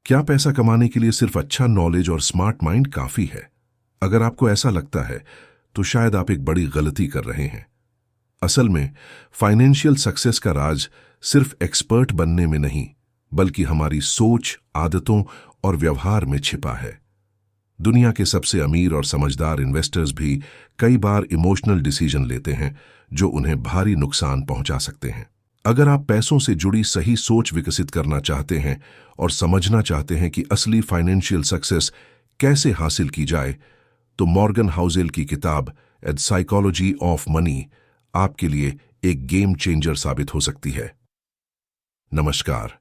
क्या पैसा कमाने के लिए सिर्फ अच्छा नॉलेज और स्मार्ट माइंड काफी है? अगर आपको ऐसा लगता है तो शायद आप एक बड़ी गलती कर रहे हैं। असल में फाइनेंशियल सक्सेस का राज सिर्फ एक्सपर्ट बनने में नहीं, बल्कि हमारी सोच, आदतों और व्यवहार में छिपा है। दुनिया के सबसे अमीर और समझदार इन्वेस्टर्स भी कई बार इमोशनल डिसीजन लेते हैं जो उन्हें भारी नुकसान पहुंचा सकते हैं। अगर आप पैसों से जुड़ी सही सोच विकसित करना चाहते हैं और समझना चाहते हैं कि असली फाइनेंशियल सक्सेस कैसे हासिल की जाए, तो मॉर्गन हाउसेल की किताब द साइकोलॉजी ऑफ मनी आपके लिए एक गेम चेंजर साबित हो सकती है। नमस्कार,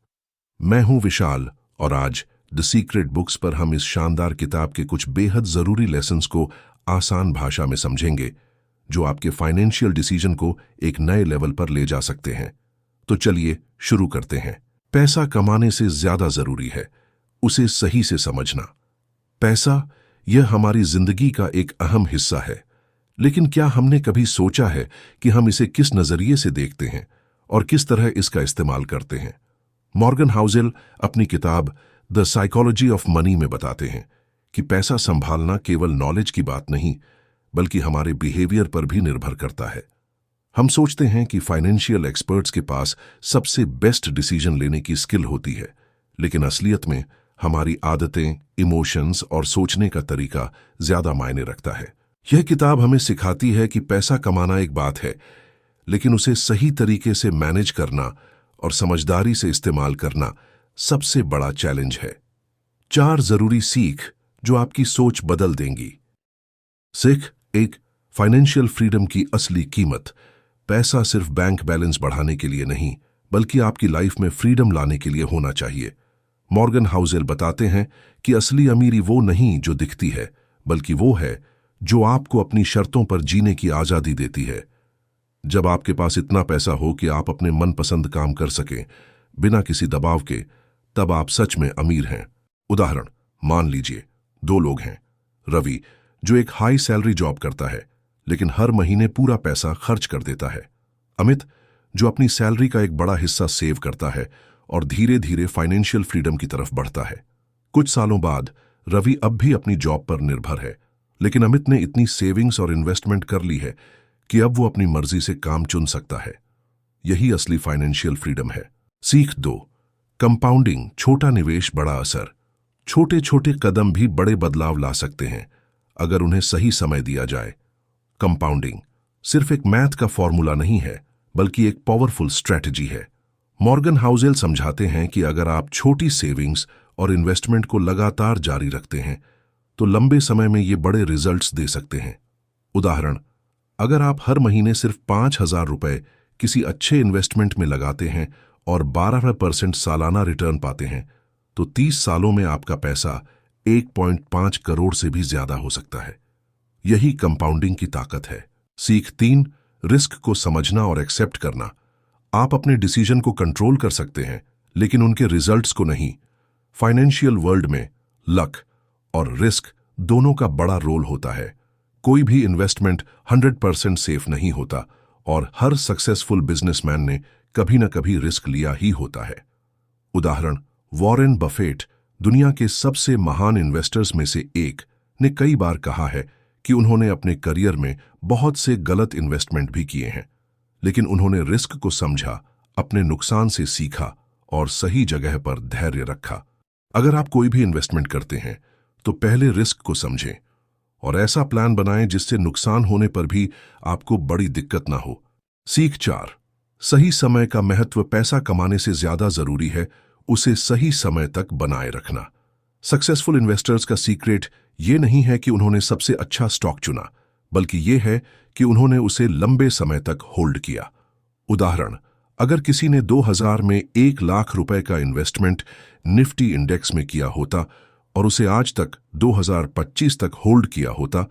मैं हूं विशाल और आज द सीक्रेट बुक्स पर हम इस शानदार किताब के कुछ बेहद जरूरी लेसन्स को आसान भाषा में समझेंगे जो आपके फाइनेंशियल डिसीजन को एक नए लेवल पर ले जा सकते हैं। तो चलिए शुरू करते हैं। पैसा कमाने से ज्यादा जरूरी है उसे सही से समझना। पैसा यह हमारी जिंदगी का एक अहम हिस्सा है, लेकिन क्या हमने कभी सोचा है कि हम इसे किस नजरिए से देखते हैं और किस तरह इसका इस्तेमाल करते हैं? मॉर्गन हाउसेल अपनी किताब द साइकोलॉजी ऑफ मनी में बताते हैं कि पैसा संभालना केवल नॉलेज की बात नहीं, बल्कि हमारे बिहेवियर पर भी निर्भर करता है। हम सोचते हैं कि फाइनेंशियल एक्सपर्ट्स के पास सबसे बेस्ट डिसीजन लेने की स्किल होती है, लेकिन असलियत में हमारी आदतें, इमोशंस और सोचने का तरीका ज्यादा मायने रखता है। यह किताब हमें सिखाती है कि पैसा कमाना एक बात है, लेकिन उसे सही तरीके से मैनेज करना और समझदारी से इस्तेमाल करना सबसे बड़ा चैलेंज है। 4 जरूरी सीख जो आपकी सोच बदल देंगी। सीख 1, फाइनेंशियल फ्रीडम की असली कीमत। पैसा सिर्फ बैंक बैलेंस बढ़ाने के लिए नहीं, बल्कि आपकी लाइफ में फ्रीडम लाने के लिए होना चाहिए। मॉर्गन हाउसेल बताते हैं कि असली अमीरी वो नहीं जो दिखती है, बल्कि वो है जो आपको अपनी शर्तों पर जीने की आजादी देती है। जब आपके पास इतना पैसा हो कि आप अपने मनपसंद काम कर सकें बिना किसी दबाव के, तब आप सच में अमीर हैं। उदाहरण, मान लीजिए 2 लोग हैं। रवि जो एक हाई सैलरी जॉब करता है लेकिन हर महीने पूरा पैसा खर्च कर देता है। अमित जो अपनी सैलरी का एक बड़ा हिस्सा सेव करता है और धीरे धीरे फाइनेंशियल फ्रीडम की तरफ बढ़ता है। कुछ सालों बाद रवि अब भी अपनी जॉब पर निर्भर है, लेकिन अमित ने इतनी सेविंग्स और इन्वेस्टमेंट कर ली है कि अब वो अपनी मर्जी से काम चुन सकता है। यही असली फाइनेंशियल फ्रीडम है। सीख 2, कंपाउंडिंग, छोटा निवेश बड़ा असर। छोटे छोटे कदम भी बड़े बदलाव ला सकते हैं अगर उन्हें सही समय दिया जाए। कंपाउंडिंग सिर्फ एक मैथ का फॉर्मूला नहीं है, बल्कि एक पावरफुल स्ट्रेटजी है। मॉर्गन हाउसेल समझाते हैं कि अगर आप छोटी सेविंग्स और इन्वेस्टमेंट को लगातार जारी रखते हैं तो लंबे समय में ये बड़े रिजल्ट्स दे सकते हैं। उदाहरण, अगर आप हर महीने सिर्फ 5,000 रुपए किसी अच्छे इन्वेस्टमेंट में लगाते हैं और 12% सालाना रिटर्न पाते हैं, तो 30 सालों में आपका पैसा 1.5 करोड़ से भी ज्यादा हो सकता है। यही कंपाउंडिंग की ताकत है। सीख 3, रिस्क को समझना और एक्सेप्ट करना। आप अपने डिसीजन को कंट्रोल कर सकते हैं, लेकिन उनके रिजल्ट्स को नहीं। फाइनेंशियल वर्ल्ड में लक और रिस्क दोनों का बड़ा रोल होता है। कोई भी इन्वेस्टमेंट 100% सेफ नहीं होता और हर सक्सेसफुल बिजनेसमैन ने कभी न कभी रिस्क लिया ही होता है। उदाहरण, वॉरेन बफेट दुनिया के सबसे महान इन्वेस्टर्स में से एक ने कई बार कहा है कि उन्होंने अपने करियर में बहुत से गलत इन्वेस्टमेंट भी किए हैं, लेकिन उन्होंने रिस्क को समझा, अपने नुकसान से सीखा और सही जगह पर धैर्य रखा। अगर आप कोई भी इन्वेस्टमेंट करते हैं तो पहले रिस्क को समझें और ऐसा प्लान बनाएं जिससे नुकसान होने पर भी आपको बड़ी दिक्कत ना हो। सीख 4, सही समय का महत्व। पैसा कमाने से ज्यादा जरूरी है उसे सही समय तक बनाए रखना। सक्सेसफुल इन्वेस्टर्स का सीक्रेट ये नहीं है कि उन्होंने सबसे अच्छा स्टॉक चुना, बल्कि ये है कि उन्होंने उसे लंबे समय तक होल्ड किया। उदाहरण, अगर किसी ने 2000 में 1 लाख रुपए का इन्वेस्टमेंट निफ्टी इंडेक्स में किया होता और उसे आज तक 2025 तक होल्ड किया होता,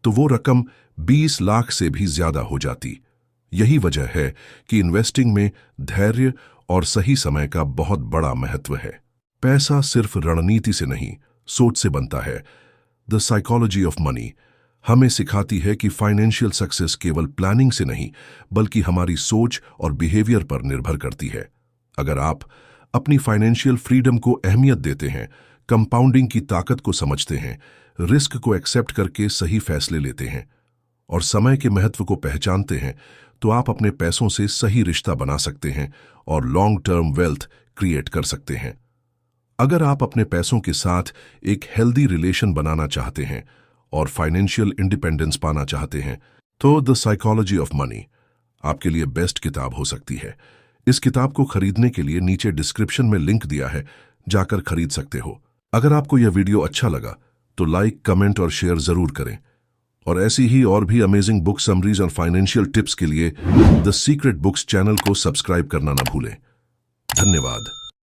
तो वो रकम 20 लाख से भी ज्यादा हो जाती। यही वजह है कि इन्वेस्टिंग में धैर्य और सही समय का बहुत बड़ा महत्व है। पैसा सिर्फ रणनीति से नहीं, सोच से बनता है। द साइकोलॉजी ऑफ मनी हमें सिखाती है कि फाइनेंशियल सक्सेस केवल प्लानिंग से नहीं, बल्कि हमारी सोच और बिहेवियर पर निर्भर करती है। अगर आप अपनी फाइनेंशियल फ्रीडम को अहमियत देते हैं, कंपाउंडिंग की ताकत को समझते हैं, रिस्क को एक्सेप्ट करके सही फैसले लेते हैं और समय के महत्व को पहचानते हैं, तो आप अपने पैसों से सही रिश्ता बना सकते हैं और लॉन्ग टर्म वेल्थ क्रिएट कर सकते हैं। अगर आप अपने पैसों के साथ एक हेल्दी रिलेशन बनाना चाहते हैं और फाइनेंशियल इंडिपेंडेंस पाना चाहते हैं, तो द साइकोलॉजी ऑफ मनी आपके लिए बेस्ट किताब हो सकती है। इस किताब को खरीदने के लिए नीचे डिस्क्रिप्शन में लिंक दिया है, जाकर खरीद सकते हो। अगर आपको यह वीडियो अच्छा लगा तो लाइक, कमेंट और शेयर जरूर करें और ऐसी ही और भी अमेजिंग बुक समरीज और फाइनेंशियल टिप्स के लिए द सीक्रेट बुक्स चैनल को सब्सक्राइब करना ना भूलें। धन्यवाद।